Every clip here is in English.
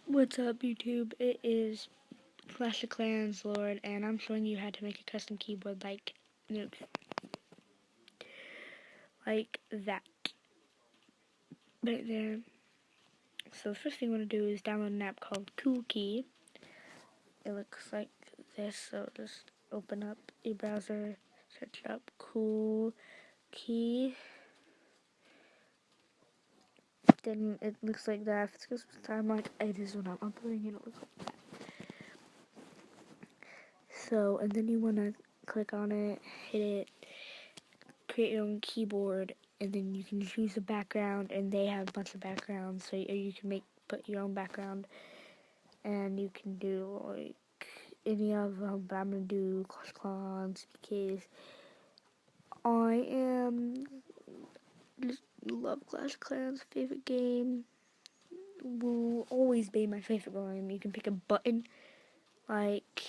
What's up, YouTube? It is Clash of Clans Lord, and I'm showing you how to make a custom keyboard like that right there. So the first thing you want to do is download an app called CoolKey. It looks like this, so just open up your browser, search up CoolKey. Then it looks like that. If it goes with time, like it is when I'm uploading, it looks like that. So, and then you want to click on it, hit it, create your own keyboard, and then you can choose a background, and they have a bunch of backgrounds, so you can put your own background, and you can do like any of them, but I'm gonna do Clash of Clans because I just love Clash of Clans. Favorite game, will always be my favorite game. You can pick a button like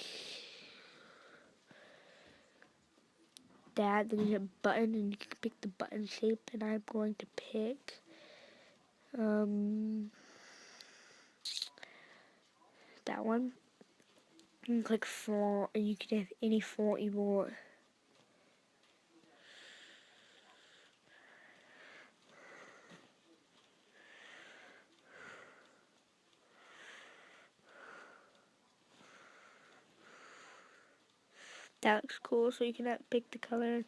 that, then you hit a button and you can pick the button shape, and I'm going to pick that one. You can click font, and you can have any font you want. That looks cool, so you can pick the color.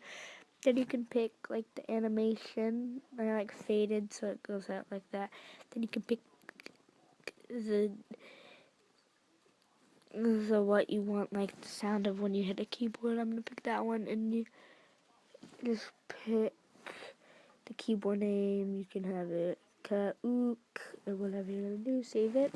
Then you can pick like the animation. I like faded, so it goes out like that. Then you can pick the what you want, like the sound of when you hit a keyboard. I'm gonna pick that one, and you just pick the keyboard name. You can have it Kauk or whatever you're gonna do. Save it.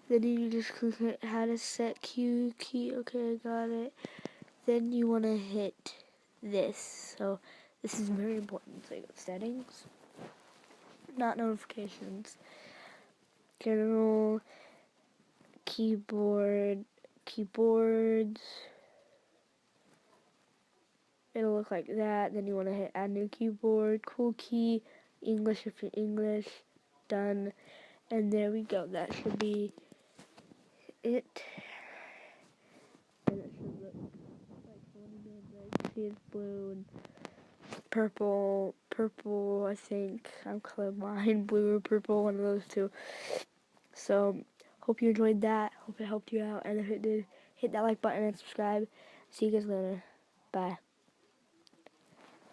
Then you just click how to set Q key. Okay, I got it. Then you want to hit this. So this is very important. So you go settings, not notifications, general, keyboards. It'll look like that. Then you want to hit add new keyboard, CoolKey, English if you're English, done. And there we go. That should be it. And it should look like red. See, it's blue and purple, I think. I'm colorblind, blue or purple, one of those two. So, hope you enjoyed that. Hope it helped you out. And if it did, hit that like button and subscribe. See you guys later. Bye.